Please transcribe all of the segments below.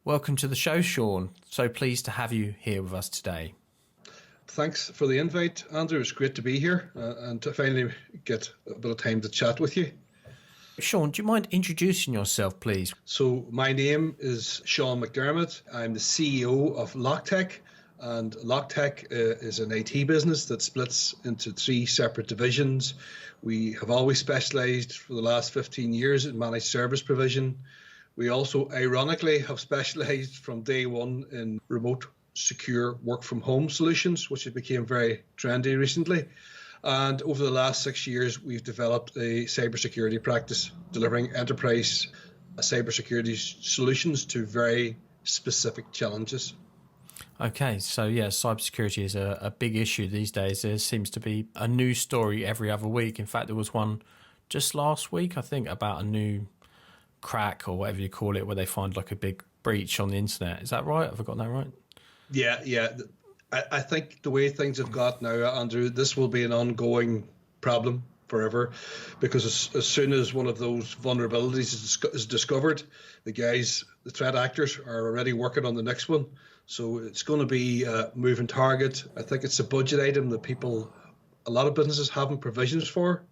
Welcome to the show, Sean. So pleased to have you here with us today. Thanks for the invite, Andrew. It's great to be here and to finally get a bit of time to chat with you. Sean, do you mind introducing yourself, please? So my name is Sean McDermott. I'm the CEO of LoughTec, and LoughTec is an IT business that splits into three separate divisions. We have always specialised for the last 15 years in managed service provision. We also, ironically, have specialised from day one in remote secure work from home solutions, which became very trendy recently. And over the last 6 years, we've developed a cybersecurity practice, delivering enterprise cybersecurity solutions to very specific challenges. Okay, so yeah, cybersecurity is a big issue these days. There seems to be a new story every other week. In fact, there was one just last week, I think, about a new crack or whatever you call it, where they find like a big breach on the internet. Is that right? Have I got that right? Yeah. I think the way things have got now, Andrew, this will be an ongoing problem forever, because as soon as one of those vulnerabilities is discovered, the threat actors are already working on the next one. So it's going to be a moving target. I think it's a budget item that a lot of businesses haven't provisions for,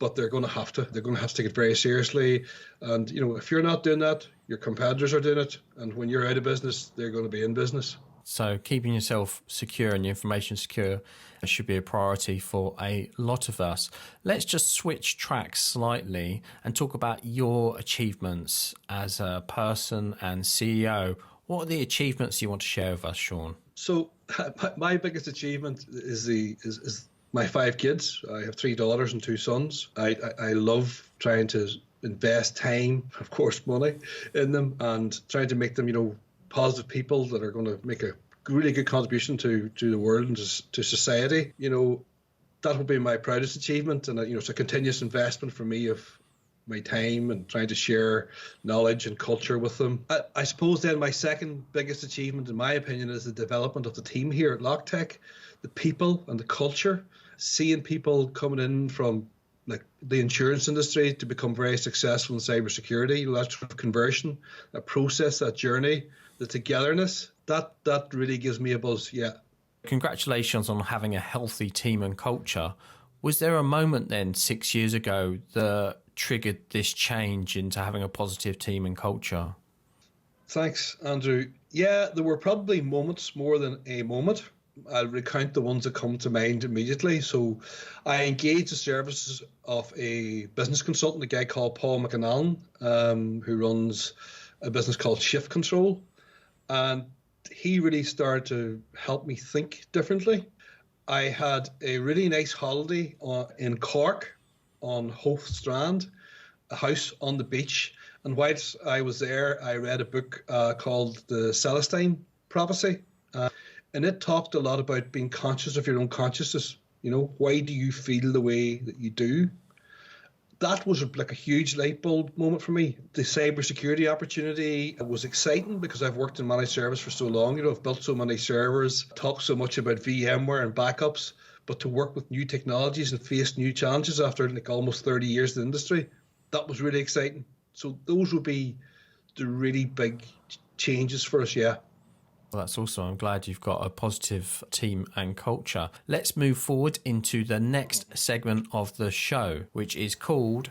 but they're going to have to. They're going to have to take it very seriously. And, if you're not doing that, your competitors are doing it. And when you're out of business, they're going to be in business. So keeping yourself secure and your information secure should be a priority for a lot of us. Let's just switch tracks slightly and talk about your achievements as a person and CEO. What are the achievements you want to share with us, Sean? So my biggest achievement is my 5 kids. I have 3 daughters and 2 sons. I love trying to invest time, of course, money in them, and trying to make them, positive people that are going to make a really good contribution to the world and to society. That will be my proudest achievement, and it's a continuous investment for me of my time and trying to share knowledge and culture with them. I suppose then my second biggest achievement, in my opinion, is the development of the team here at LoughTec, the people and the culture. Seeing people coming in from like the insurance industry to become very successful in cybersecurity, that sort of conversion, that process, that journey, the togetherness, that really gives me a buzz, yeah. Congratulations on having a healthy team and culture. Was there a moment then 6 years ago that triggered this change into having a positive team and culture? Thanks, Andrew. Yeah, there were probably moments more than a moment. I'll recount the ones that come to mind immediately. So I engaged the services of a business consultant, a guy called Paul McAnallen, who runs a business called Shift Control. And he really started to help me think differently. I had a really nice holiday in Cork on Howth Strand, a house on the beach. And whilst I was there, I read a book called The Celestine Prophecy. And it talked a lot about being conscious of your own consciousness. Why do you feel the way that you do? That was like a huge light bulb moment for me. The cybersecurity opportunity was exciting because I've worked in managed service for so long. I've built so many servers, talked so much about VMware and backups, but to work with new technologies and face new challenges after like almost 30 years in the industry, that was really exciting. So those would be the really big changes for us, yeah. Well, that's awesome. I'm glad you've got a positive team and culture. Let's move forward into the next segment of the show, which is called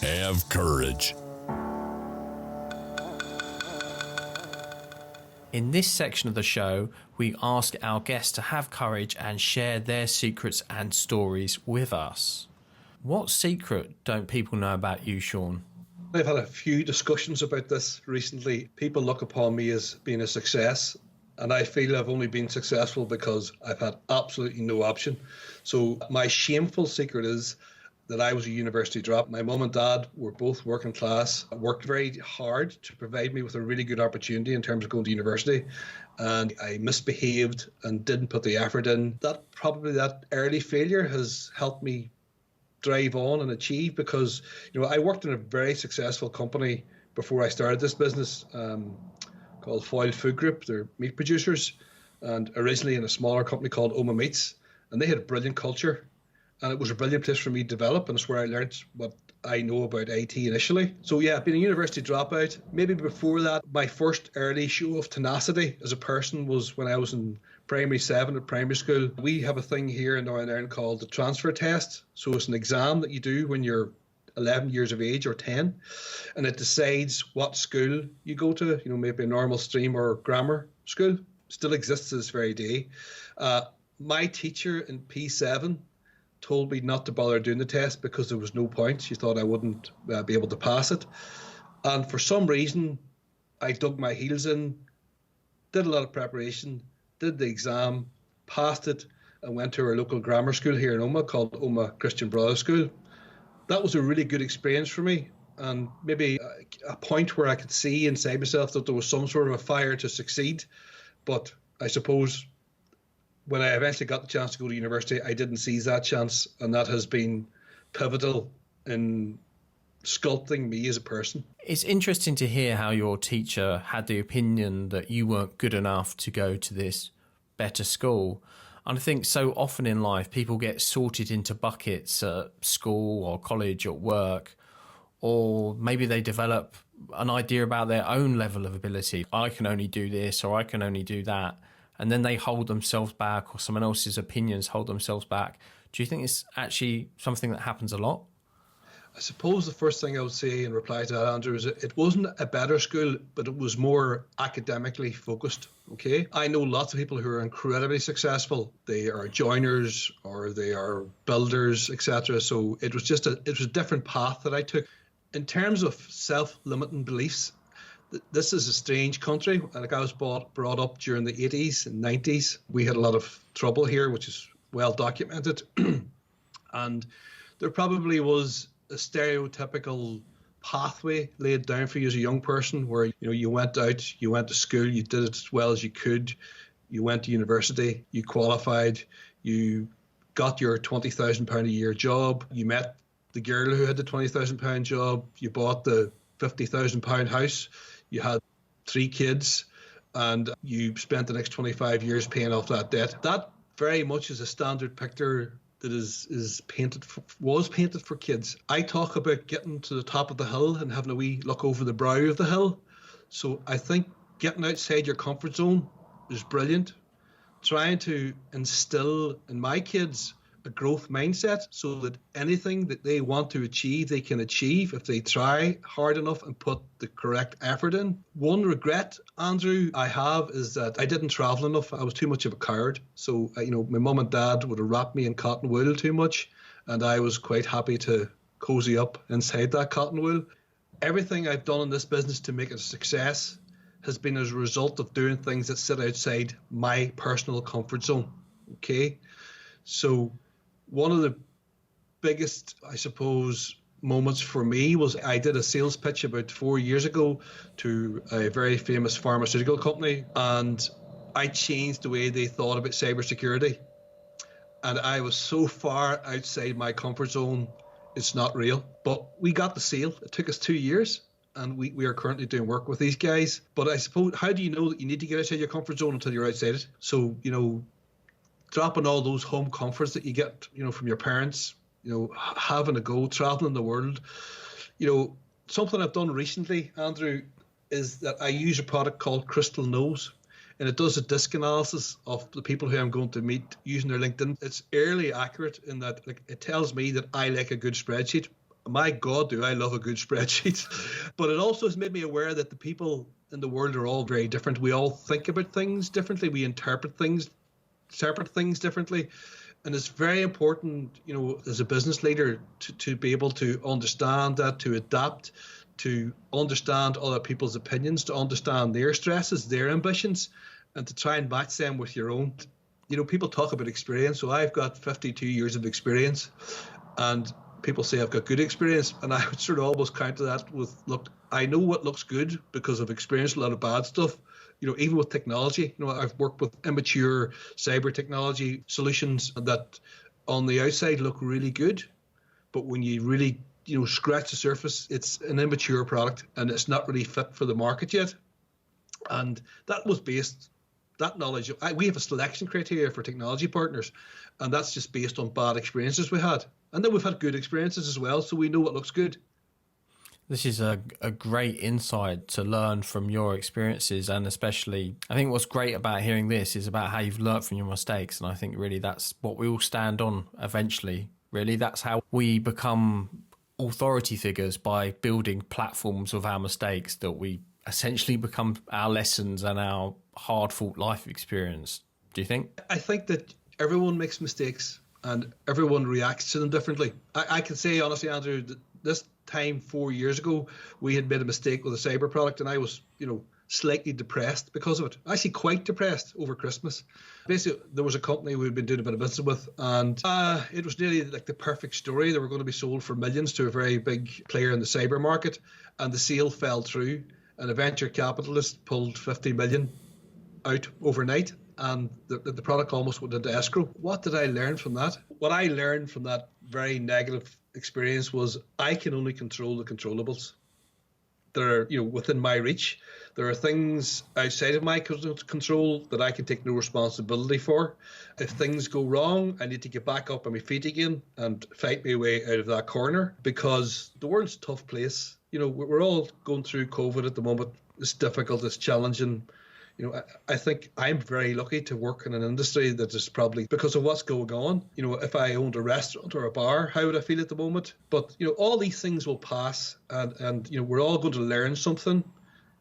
Have Courage. In this section of the show, we ask our guests to have courage and share their secrets and stories with us. What secret don't people know about you, Sean? I've had a few discussions about this recently. People look upon me as being a success, and I feel I've only been successful because I've had absolutely no option. So my shameful secret is that I was a university drop. My mum and dad were both working class, worked very hard to provide me with a really good opportunity in terms of going to university. And I misbehaved and didn't put the effort in. That early failure has helped me drive on and achieve, because I worked in a very successful company before I started this business called Foyle Food Group. They're meat producers, and originally in a smaller company called Oma Meats, and they had a brilliant culture, and it was a brilliant place for me to develop, and it's where I learned what I know about IT initially. So yeah, being a university dropout, maybe before that, my first early show of tenacity as a person was when I was in primary 7 at primary school. We have a thing here in Northern Ireland called the transfer test. So it's an exam that you do when you're 11 years of age or 10, and it decides what school you go to, maybe a normal stream or grammar school. Still exists to this very day. My teacher in P7 told me not to bother doing the test because there was no point. She thought I wouldn't be able to pass it. And for some reason, I dug my heels in, did a lot of preparation, did the exam, passed it, and went to our local grammar school here in Omagh called Omagh Christian Brothers School. That was a really good experience for me, and maybe a point where I could see inside myself that there was some sort of a fire to succeed. But I suppose when I eventually got the chance to go to university, I didn't seize that chance, and that has been pivotal in sculpting me as a person. It's interesting to hear how your teacher had the opinion that you weren't good enough to go to this better school. And I think so often in life, people get sorted into buckets at school or college or work, or maybe they develop an idea about their own level of ability. I can only do this, or I can only do that. And then they hold themselves back, or someone else's opinions hold themselves back. Do you think it's actually something that happens a lot? I suppose the first thing I would say in reply to that, Andrew, is it wasn't a better school, but it was more academically focused. Okay, I know lots of people who are incredibly successful. They are joiners or they are builders, etc. So it was a different path that I took. In terms of self-limiting beliefs, this is a strange country. Like, I was brought up during the 80s and 90s. We had a lot of trouble here, which is well documented. And there probably was a stereotypical pathway laid down for you as a young person where, you went out, you went to school, you did it as well as you could. You went to university, you qualified, you got your £20,000 a year job. You met the girl who had the £20,000 job. You bought the £50,000 house. You had 3 kids, and you spent the next 25 years paying off that debt. That very much is a standard picture that was painted for kids. I talk about getting to the top of the hill and having a wee look over the brow of the hill. So I think getting outside your comfort zone is brilliant. Trying to instill in my kids a growth mindset so that anything that they want to achieve, they can achieve if they try hard enough and put the correct effort in. One regret, Andrew, I have is that I didn't travel enough. I was too much of a coward. So, my mum and dad would have wrapped me in cotton wool too much, and I was quite happy to cozy up inside that cotton wool. Everything I've done in this business to make it a success has been as a result of doing things that sit outside my personal comfort zone. Okay? So one of the biggest, I suppose, moments for me was I did a sales pitch about 4 years ago to a very famous pharmaceutical company, and I changed the way they thought about cybersecurity. And I was so far outside my comfort zone, it's not real. But we got the sale. It took us 2 years, and we are currently doing work with these guys. But I suppose, how do you know that you need to get outside your comfort zone until you're outside it? So, dropping all those home comforts that you get, from your parents, having a go, traveling the world. Something I've done recently, Andrew, is that I use a product called Crystal Nose, and it does a disc analysis of the people who I'm going to meet using their LinkedIn. It's eerily accurate in that, it tells me that I like a good spreadsheet. My God, do I love a good spreadsheet. But it also has made me aware that the people in the world are all very different. We all think about things differently. We interpret things differently, and it's very important, as a business leader, to be able to understand that, to adapt, to understand other people's opinions, to understand their stresses, their ambitions, and to try and match them with your own. People talk about experience, so I've got 52 years of experience, and people say I've got good experience, and I would sort of almost counter that with, look, I know what looks good because I've experienced a lot of bad stuff. Even with technology, I've worked with immature cyber technology solutions that on the outside look really good, but when you really, scratch the surface, it's an immature product and it's not really fit for the market yet. And that knowledge, we have a selection criteria for technology partners, and that's just based on bad experiences we had. And then we've had good experiences as well, so we know what looks good. This is a great insight to learn from your experiences, and especially I think what's great about hearing this is about how you've learned from your mistakes, and I think really that's what we all stand on eventually. Really, that's how we become authority figures, by building platforms of our mistakes that we essentially become our lessons and our hard-fought life experience. Do you think? I think that everyone makes mistakes and everyone reacts to them differently. I can say honestly, Andrew, that this time 4 years ago, we had made a mistake with a cyber product, and I was, slightly depressed because of it. Actually, quite depressed over Christmas. Basically, there was a company we'd been doing a bit of business with, and it was nearly like the perfect story. They were going to be sold for millions to a very big player in the cyber market, and the sale fell through, and a venture capitalist pulled 50 million out overnight, and the product almost went into escrow. What did I learn from that? What I learned from that very negative experience was I can only control the controllables that are, within my reach. There are things outside of my control that I can take no responsibility for. If things go wrong, I need to get back up on my feet again and fight my way out of that corner, because the world's a tough place. We're all going through COVID at the moment. It's difficult, it's challenging. I think I'm very lucky to work in an industry that is probably because of what's going on. If I owned a restaurant or a bar, how would I feel at the moment? But, all these things will pass, and we're all going to learn something,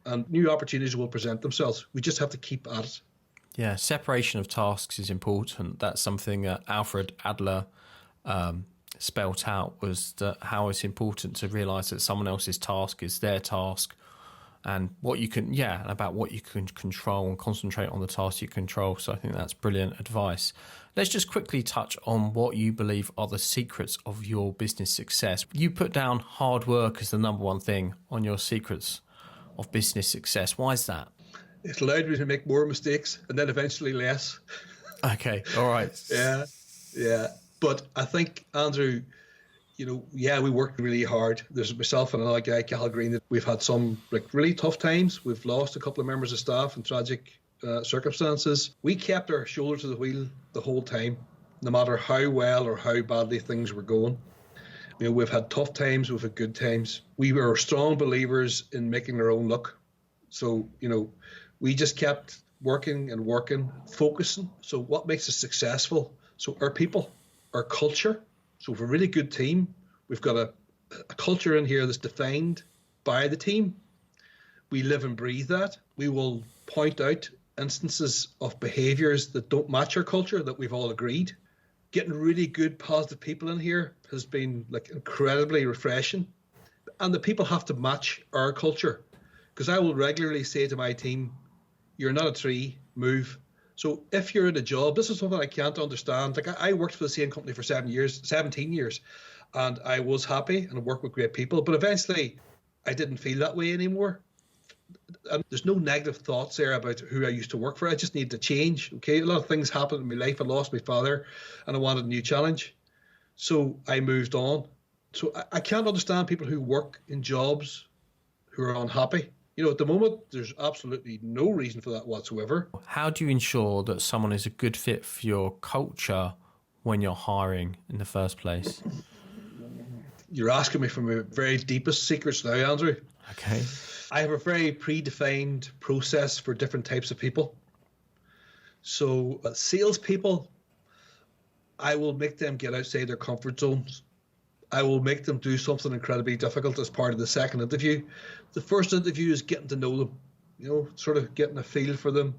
and new opportunities will present themselves. We just have to keep at it. Yeah, separation of tasks is important. That's something that Alfred Adler spelt out, was that how it's important to realise that someone else's task is their task, and what you can, about what you can control, and concentrate on the tasks you control. So I think that's brilliant advice. Let's just quickly touch on what you believe are the secrets of your business success. You put down hard work as the number one thing on your secrets of business success. Why is that? It allowed me to make more mistakes and then eventually less. Okay, all right. Yeah. But I think, Andrew, we worked really hard. There's myself and another guy, Cal Green. We've had some really tough times. We've lost a couple of members of staff in tragic circumstances. We kept our shoulder to the wheel the whole time, no matter how well or how badly things were going. We've had tough times, we've had good times. We were strong believers in making our own luck. So, we just kept working and working, focusing. So what makes us successful? So our people, our culture. So we have a really good team. We've got a culture in here that's defined by the team. We live and breathe that. We will point out instances of behaviours that don't match our culture that we've all agreed. Getting really good, positive people in here has been incredibly refreshing. And the people have to match our culture. Because I will regularly say to my team, you're not a tree, move. So if you're in a job, this is something I can't understand. I worked for the same company for 17 years, and I was happy and worked with great people. But eventually, I didn't feel that way anymore. And there's no negative thoughts there about who I used to work for. I just needed to change. Okay, a lot of things happened in my life. I lost my father, and I wanted a new challenge. So I moved on. So I can't understand people who work in jobs who are unhappy. At the moment, there's absolutely no reason for that whatsoever. How do you ensure that someone is a good fit for your culture when you're hiring in the first place? You're asking me from my very deepest secrets now, Andrew. Okay. I have a very predefined process for different types of people. So salespeople, I will make them get outside their comfort zones. I will make them do something incredibly difficult as part of the second interview. The first interview is getting to know them, sort of getting a feel for them,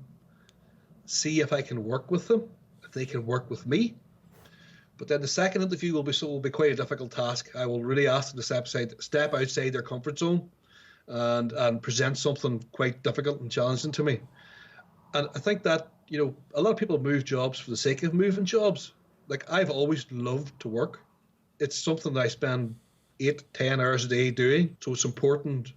see if I can work with them, if they can work with me. But then the second interview will be quite a difficult task. I will really ask them to step outside their comfort zone and present something quite difficult and challenging to me. And I think that, a lot of people move jobs for the sake of moving jobs. I've always loved to work. It's something that I spend 8-10 hours a day doing. So it's important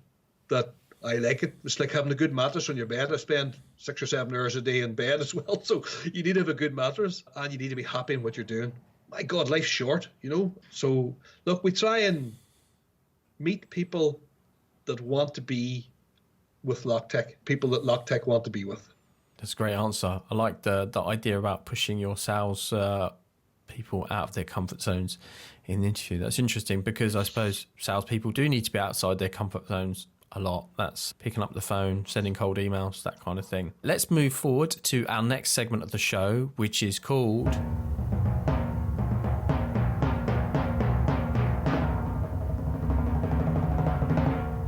that I like it. It's like having a good mattress on your bed. I spend 6 or 7 hours a day in bed as well. So you need to have a good mattress and you need to be happy in what you're doing. My God, life's short, So look, we try and meet people that want to be with LoughTec, people that LoughTec want to be with. That's a great answer. I like the idea about pushing your sales people out of their comfort zones in the interview. That's interesting, because I suppose salespeople do need to be outside their comfort zones a lot. That's picking up the phone, sending cold emails, that kind of thing. Let's move forward to our next segment of the show, which is called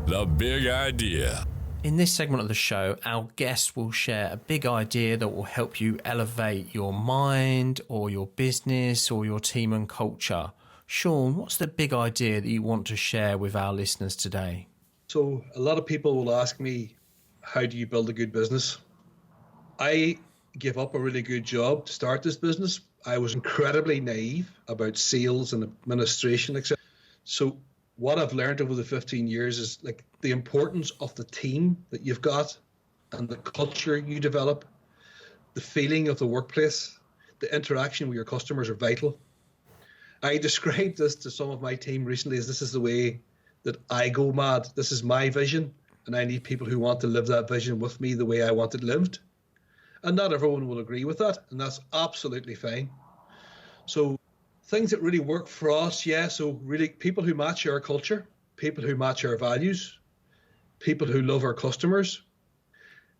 The Big Idea. In this segment of the show, our guests will share a big idea that will help you elevate your mind or your business or your team and culture. Sean, what's the big idea that you want to share with our listeners today? So a lot of people will ask me, how do you build a good business? I gave up a really good job to start this business. I was incredibly naive about sales and administration, etc. So what I've learned over the 15 years is like the importance of the team that you've got and the culture you develop, the feeling of the workplace, the interaction with your customers are vital. I described this to some of my team recently as this is the way that I go mad. This is my vision, and I need people who want to live that vision with me the way I want it lived. And not everyone will agree with that, and that's absolutely fine. So things that really work for us, yeah, so really people who match our culture, people who match our values, people who love our customers,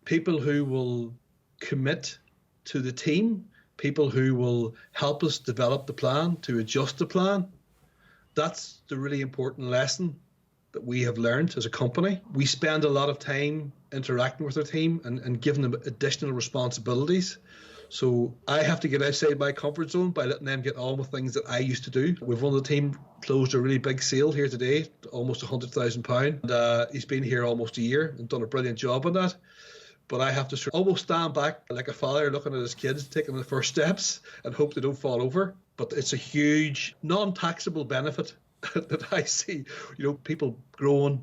people who will commit to the team, people who will help us develop the plan, to adjust the plan. That's the really important lesson that we have learned as a company. We spend a lot of time interacting with our team and giving them additional responsibilities. So I have to get outside my comfort zone by letting them get on with things that I used to do. We've one of the team closed a really big sale here today, almost £100,000. And he's been here almost a year and done a brilliant job on that. But I have to sort of almost stand back like a father looking at his kids taking the first steps and hope they don't fall over. But it's a huge non-taxable benefit that I see, you know, people growing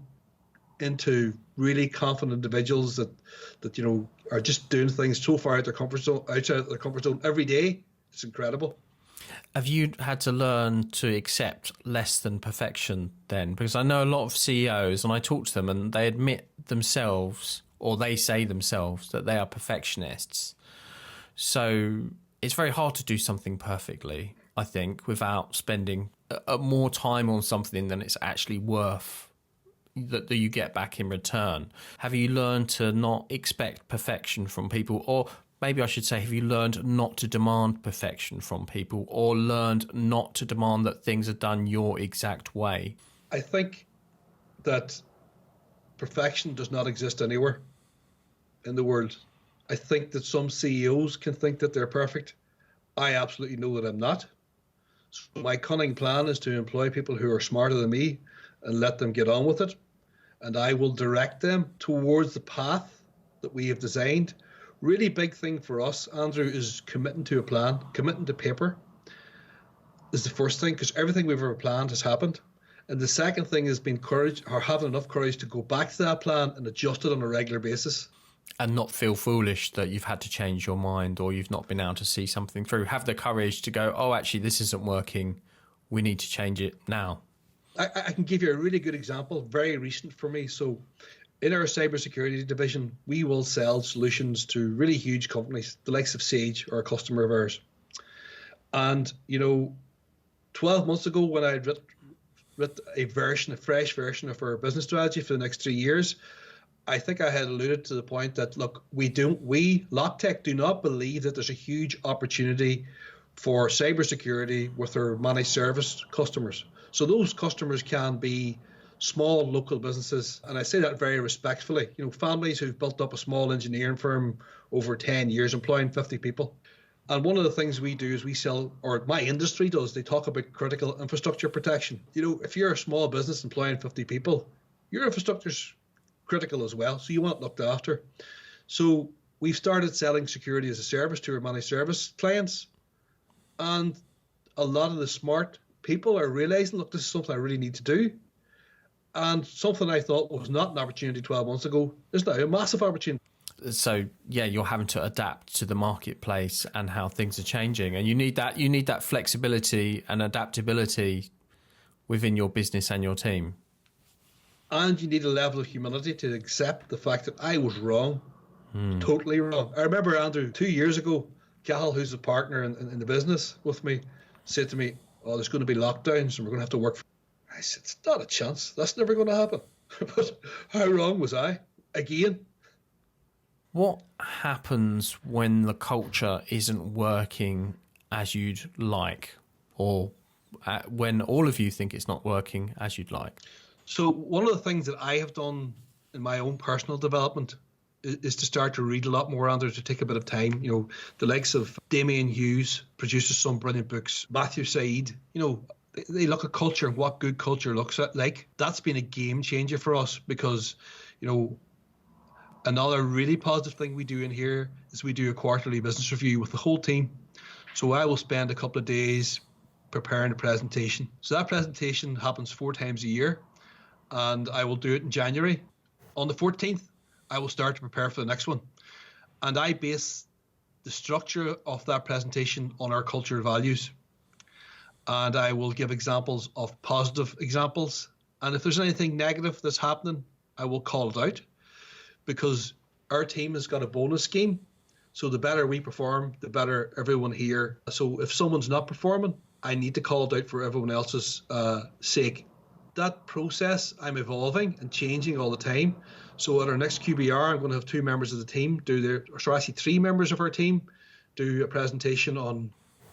into really confident individuals that you know are just doing things so far out their comfort zone, outside of their comfort zone every day. It's incredible. Have you had to learn to accept less than perfection then? Because I know a lot of CEOs, and I talk to them, and they admit themselves, or they say themselves, that they are perfectionists. So it's very hard to do something perfectly, I think, without spending more time on something than it's actually worth that you get back in return. Have you learned to not expect perfection from people? Or maybe I should say, have you learned not to demand perfection from people, or learned not to demand that things are done your exact way? I think that perfection does not exist anywhere in the world. I think that some CEOs can think that they're perfect. I absolutely know that I'm not. So my cunning plan is to employ people who are smarter than me and let them get on with it. And I will direct them towards the path that we have designed. Really big thing for us, Andrew, is committing to a plan, committing to paper is the first thing, because everything we've ever planned has happened. And the second thing is being courage, or having enough courage to go back to that plan and adjust it on a regular basis. And not feel foolish that you've had to change your mind, or you've not been able to see something through. Have the courage to go, oh, actually, this isn't working. We need to change it now. I can give you a really good example, very recent for me. So in our cybersecurity division, we will sell solutions to really huge companies, the likes of Sage, or a customer of ours. And, you know, 12 months ago when I wrote a fresh version of our business strategy for the next 3 years, I think I had alluded to the point that, look, we LoughTec do not believe that there's a huge opportunity for cybersecurity with our managed service customers. So those customers can be small local businesses, and I say that very respectfully. You know, families who've built up a small engineering firm over 10 years, employing 50 people. And one of the things we do is we sell, or my industry does, they talk about critical infrastructure protection. You know, if you're a small business employing 50 people, your infrastructure's critical as well, so you want it looked after. So we've started selling security as a service to our managed service clients, and a lot of the smart people are realizing, look, this is something I really need to do. And something I thought was not an opportunity 12 months ago is now a massive opportunity. So yeah, you're having to adapt to the marketplace and how things are changing, and you need that flexibility and adaptability within your business and your team. And you need a level of humility to accept the fact that I was wrong, totally wrong. I remember, Andrew, 2 years ago, Cahill, who's a partner in the business with me, said to me, "Oh, there's going to be lockdowns and we're going to have to work." I said, "It's not a chance. That's never going to happen." But how wrong was I? Again. What happens when the culture isn't working as you'd like, or when all of you think it's not working as you'd like? So one of the things that I have done in my own personal development is to start to read a lot more, Andrew, to take a bit of time. You know, the likes of Damien Hughes produces some brilliant books. Matthew Said, you know, they look at culture and what good culture looks like. That's been a game changer for us because, you know, another really positive thing we do in here is we do a quarterly business review with the whole team. So I will spend a couple of days preparing a presentation. So that presentation happens 4 times a year, and I will do it in January. On the 14th, I will start to prepare for the next one. And I base the structure of that presentation on our cultural values. And I will give examples of positive examples. And if there's anything negative that's happening, I will call it out, because our team has got a bonus scheme. So the better we perform, the better everyone here. So if someone's not performing, I need to call it out for everyone else's sake. That process, I'm evolving and changing all the time. So at our next QBR, I'm going to have 2 members of the team actually 3 members of our team do a presentation on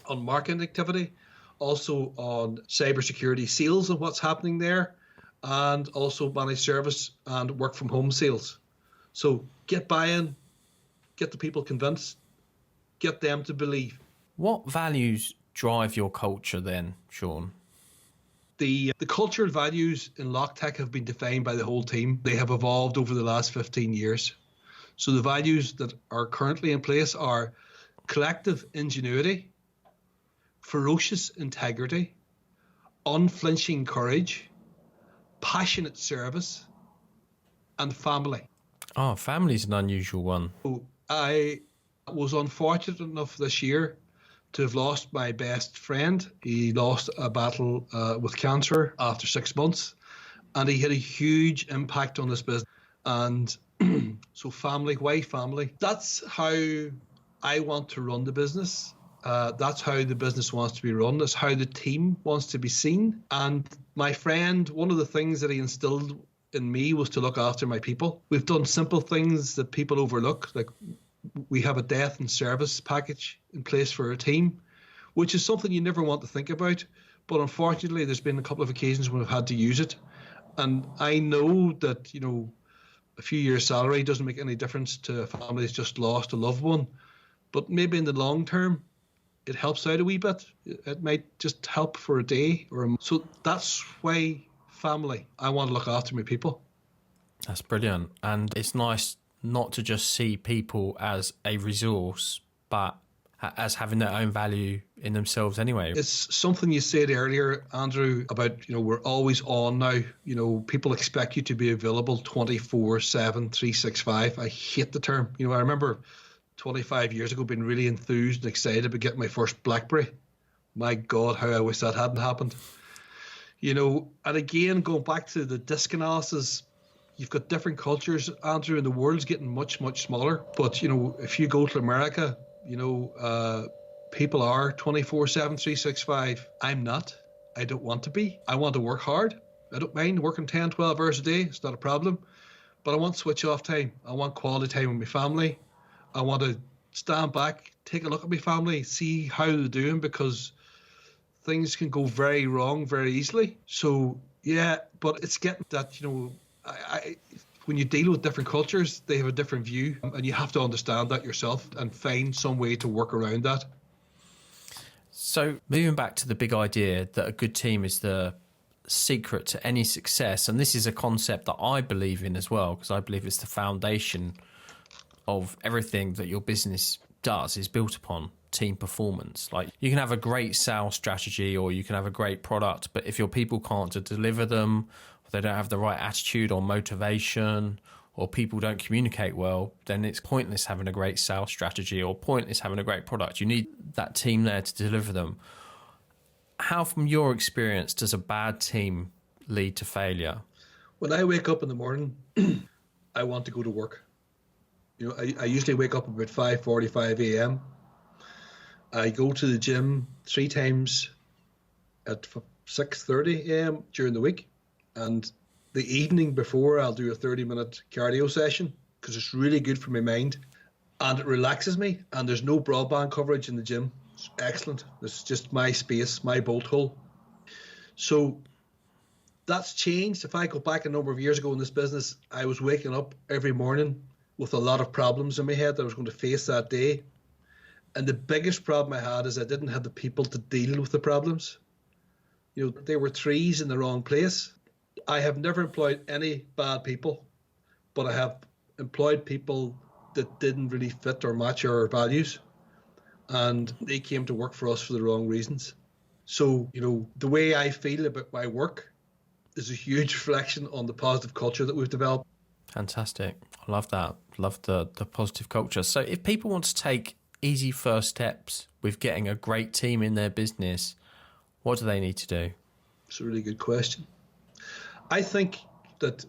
marketing activity, also on cybersecurity sales and what's happening there, and also managed service and work from home sales. So get buy-in, get the people convinced, get them to believe. What values drive your culture then, Sean? The cultural values in LoughTec have been defined by the whole team. They have evolved over the last 15 years. So the values that are currently in place are collective ingenuity, ferocious integrity, unflinching courage, passionate service, and family. Oh, family's an unusual one. So I was unfortunate enough this year to have lost my best friend. He lost a battle with cancer after 6 months, and he had a huge impact on this business. And so family, why family? That's how I want to run the business. That's how the business wants to be run. That's how the team wants to be seen. And my friend, one of the things that he instilled in me was to look after my people. We've done simple things that people overlook, like we have a death and service package in place for our team, which is something you never want to think about. But unfortunately, there's been a couple of occasions when we've had to use it. And I know that, you know, a few years' salary doesn't make any difference to a family that's just lost a loved one. But maybe in the long term, it helps out a wee bit. It might just help for a day or a month. So that's why family. I want to look after my people. That's brilliant. And it's nice not to just see people as a resource, but as having their own value in themselves anyway. It's something you said earlier, Andrew, about, you know, we're always on now. You know, people expect you to be available 24/7, 365. I hate the term. You know, I remember 25 years ago being really enthused and excited about getting my first BlackBerry. My God, how I wish that hadn't happened. You know, and again, going back to the disc analysis, you've got different cultures, Andrew, and the world's getting much, much smaller. But, you know, if you go to America, you know, people are 24/7, 365. I'm not. I don't want to be. I want to work hard. I don't mind working 10, 12 hours a day. It's not a problem. But I want switch off time. I want quality time with my family. I want to stand back, take a look at my family, see how they're doing, because things can go very wrong very easily. So, yeah, but it's getting that, you know, when you deal with different cultures, they have a different view, and you have to understand that yourself and find some way to work around that. So moving back to the big idea that a good team is the secret to any success, and this is a concept that I believe in as well, because I believe it's the foundation of everything that your business does is built upon team performance. Like, you can have a great sales strategy or you can have a great product, but if your people can't deliver them, or they don't have the right attitude or motivation, or people don't communicate well, then it's pointless having a great sales strategy or pointless having a great product. You need that team there to deliver them. How, from your experience, does a bad team lead to failure? When I wake up in the morning, I want to go to work. You know, I usually wake up about 5:45 a.m. I go to the gym 3 times at 6:30 a.m. during the week, and the evening before I'll do a 30-minute cardio session because it's really good for my mind and it relaxes me. And there's no broadband coverage in the gym. It's excellent. It's just my space, my bolt hole. So that's changed. If I go back a number of years ago in this business, I was waking up every morning with a lot of problems in my head that I was going to face that day. And the biggest problem I had is I didn't have the people to deal with the problems. You know, they were trees in the wrong place. I have never employed any bad people, but I have employed people that didn't really fit or match our values. And they came to work for us for the wrong reasons. So, you know, the way I feel about my work is a huge reflection on the positive culture that we've developed. Fantastic. I love that. Love the positive culture. So if people want to take easy first steps with getting a great team in their business, what do they need to do? It's a really good question. I think that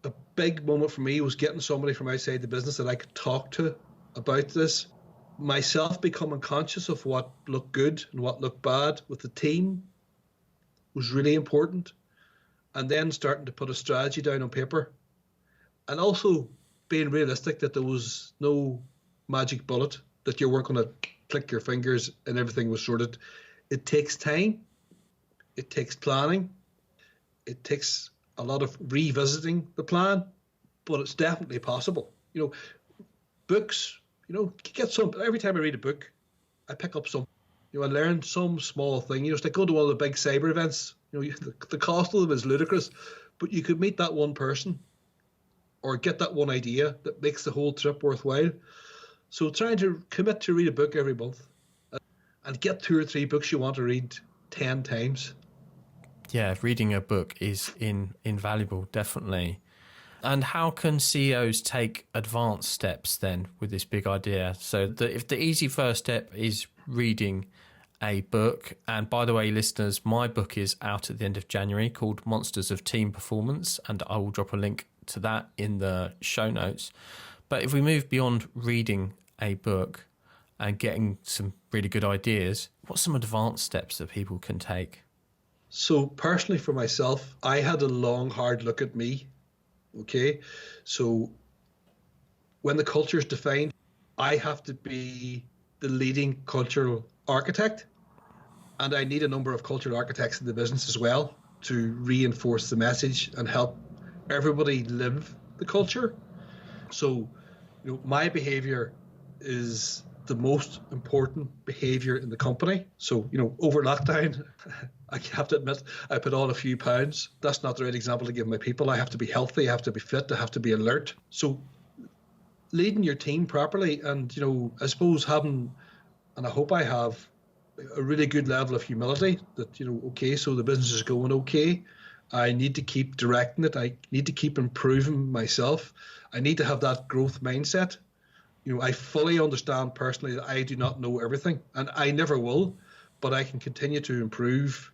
a big moment for me was getting somebody from outside the business that I could talk to about this. Myself becoming conscious of what looked good and what looked bad with the team was really important. And then starting to put a strategy down on paper. And also being realistic that there was no magic bullet, that you weren't going to click your fingers and everything was sorted. It takes time. It takes planning. It takes a lot of revisiting the plan, but it's definitely possible. You know, books, you know, get some, every time I read a book, I pick up some, you know, I learn some small thing. You know, it's like go to one of the big cyber events, you know, the cost of them is ludicrous, but you could meet that one person or get that one idea that makes the whole trip worthwhile. So trying to commit to read a book every month and get 2 or 3 books you want to read 10 times. Yeah, reading a book is invaluable, definitely. And how can CEOs take advanced steps then with this big idea? So if the easy first step is reading a book, and by the way, listeners, my book is out at the end of January called Monsters of Team Performance, and I will drop a link to that in the show notes. But if we move beyond reading a book and getting some really good ideas, what's some advanced steps that people can take? So personally for myself, I had a long, hard look at me. Okay. So when the culture is defined, I have to be the leading cultural architect. And I need a number of cultural architects in the business as well to reinforce the message and help everybody live the culture. So, you know, my behavior is the most important behavior in the company. So, you know, over lockdown, I have to admit, I put on a few pounds. That's not the right example to give my people. I have to be healthy, I have to be fit, I have to be alert. So leading your team properly and, you know, I suppose having, and I hope I have, a really good level of humility that, you know, okay, so the business is going okay. I need to keep directing it. I need to keep improving myself. I need to have that growth mindset. You know, I fully understand personally that I do not know everything, and I never will, but I can continue to improve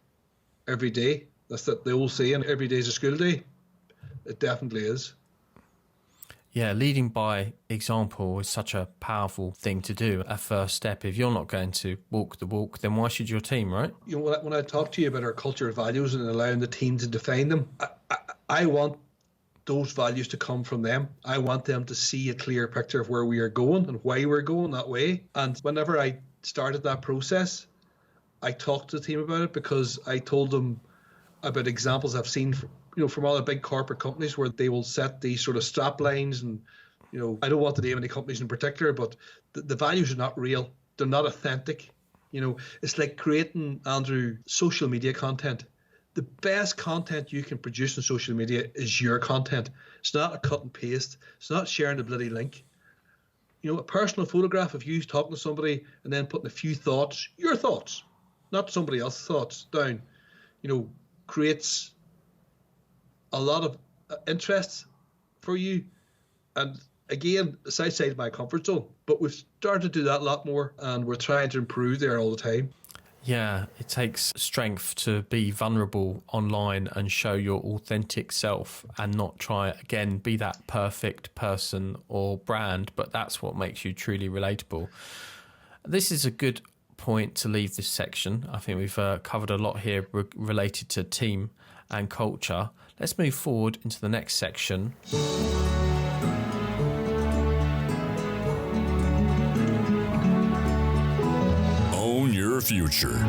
every day. That's that the old saying, every day is a school day. It definitely is. Yeah, leading by example is such a powerful thing to do. A first step. If you're not going to walk the walk, then why should your team, right? You know, when I talk to you about our culture and values and allowing the team to define them, I want those values to come from them. I want them to see a clear picture of where we are going and why we're going that way. And whenever I started that process, I talked to the team about it because I told them about examples I've seen from other big corporate companies where they will set these sort of strap lines and, you know, I don't want to name any companies in particular, but the values are not real. They're not authentic. You know, it's like creating, Andrew, social media content. The best content you can produce on social media is your content. It's not a cut and paste. It's not sharing the bloody link. You know, a personal photograph of you talking to somebody and then putting a few thoughts, your thoughts, not somebody else's thoughts down, you know, creates a lot of interest for you. And again, it's outside my comfort zone, but we've started to do that a lot more and we're trying to improve there all the time. Yeah, it takes strength to be vulnerable online and show your authentic self and not try, again, be that perfect person or brand, but that's what makes you truly relatable. This is a good point to leave this section. I think we've covered a lot here related to team and culture. Let's move forward into the next section. Own your future.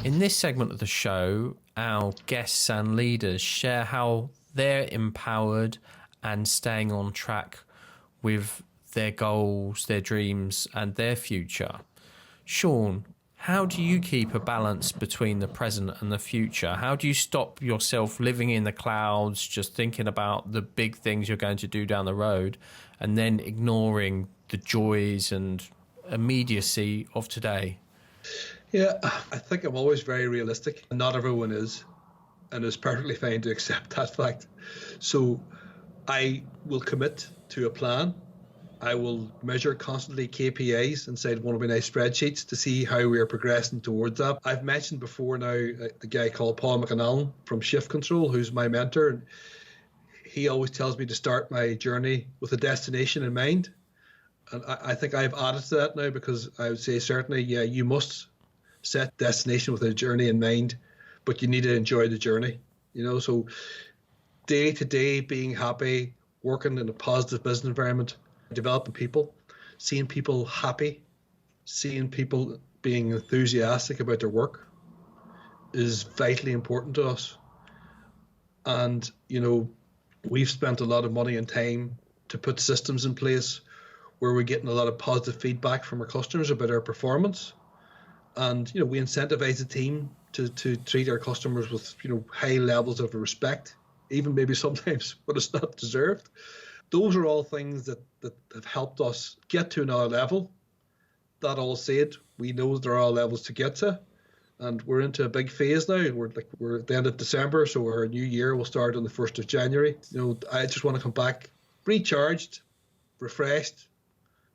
In this segment of the show, our guests and leaders share how they're empowered and staying on track with their goals, their dreams, and their future. Sean, how do you keep a balance between the present and the future? How do you stop yourself living in the clouds, just thinking about the big things you're going to do down the road, and then ignoring the joys and immediacy of today? Yeah, I think I'm always very realistic. Not everyone is, and it's perfectly fine to accept that fact. So I will commit to a plan. I will measure constantly KPIs inside one of my nice spreadsheets to see how we are progressing towards that. I've mentioned before now the guy called Paul McAnallen from Shift Control, who's my mentor. And he always tells me to start my journey with a destination in mind. And I think I've added to that now, because I would say certainly, yeah, you must set destination with a journey in mind, but you need to enjoy the journey. So day to day, being happy, working in a positive business environment, developing people, seeing people happy, seeing people being enthusiastic about their work is vitally important to us. And, we've spent a lot of money and time to put systems in place where we're getting a lot of positive feedback from our customers about our performance. And, we incentivize the team to treat our customers with, high levels of respect, even maybe sometimes when it's not deserved. Those are all things that have helped us get to another level. That all said, we know there are all levels to get to, and we're into a big phase now. We're at the end of December, so our new year will start on the 1st of January. I just want to come back recharged, refreshed,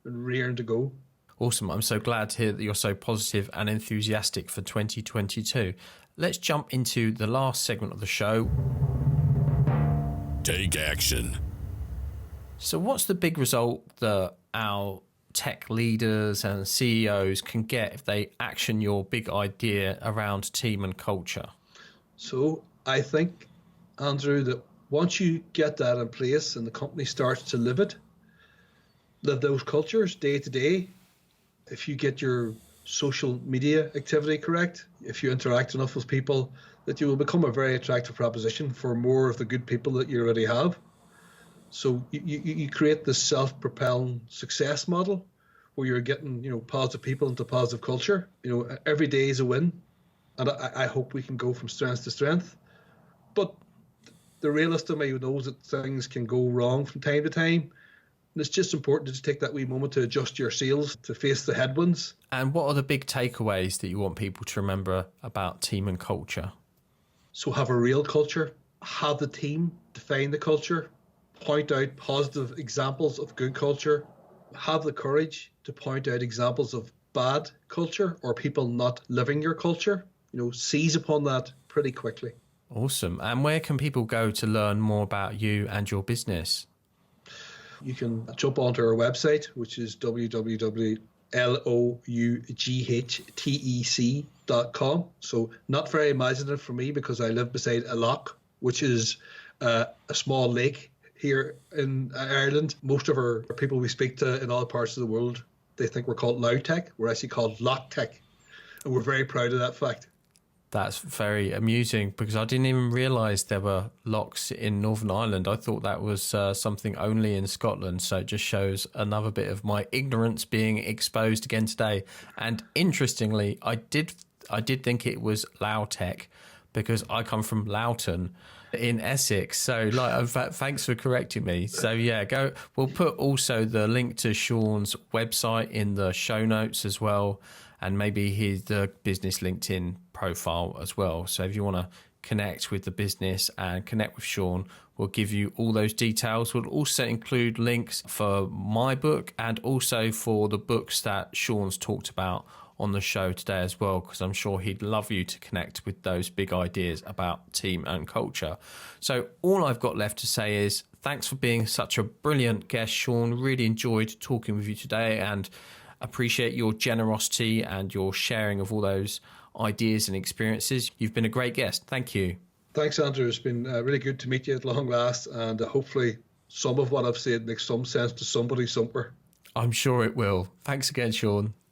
and rearing to go. Awesome. I'm so glad to hear that you're so positive and enthusiastic for 2022. Let's jump into the last segment of the show. Take action. So what's the big result that our tech leaders and CEOs can get if they action your big idea around team and culture? So I think, Andrew, that once you get that in place and the company starts to live those cultures day to day, if you get your social media activity correct, if you interact enough with people, that you will become a very attractive proposition for more of the good people that you already have. So you create this self-propelling success model where you're getting, positive people into positive culture. Every day is a win. And I hope we can go from strength to strength. But the realist in me knows that things can go wrong from time to time. And it's just important to just take that wee moment to adjust your sails to face the headwinds. And what are the big takeaways that you want people to remember about team and culture? So have a real culture, have the team define the culture, point out positive examples of good culture, have the courage to point out examples of bad culture or people not living your culture. Seize upon that pretty quickly. Awesome. And where can people go to learn more about you and your business? You can jump onto our website, which is www.LoughTec.com. So not very imaginative for me, because I live beside a loch, which is a small lake here in Ireland. Most of our people we speak to in all parts of the world, they think we're called LoughTec. We're actually called LoughTec, and we're very proud of that fact. That's very amusing, because I didn't even realise there were lochs in Northern Ireland. I thought that was something only in Scotland. So it just shows another bit of my ignorance being exposed again today. And interestingly, I did think it was LoughTec, because I come from Loughton in Essex. So thanks for correcting me. So yeah, we'll put also the link to Sean's website in the show notes as well, and maybe the business LinkedIn profile as well. So if you want to connect with the business and connect with Sean, we'll give you all those details. We'll also include links for my book and also for the books that Sean's talked about on the show today as well, because I'm sure he'd love you to connect with those big ideas about team and culture. So all I've got left to say is Thanks for being such a brilliant guest, Sean. Really enjoyed talking with you today and appreciate your generosity and your sharing of all those ideas and experiences. You've been a great guest. Thank you. Thanks, Andrew. It's been really good to meet you at long last, and hopefully some of what I've said makes some sense to somebody somewhere. I'm sure it will. Thanks again, Sean.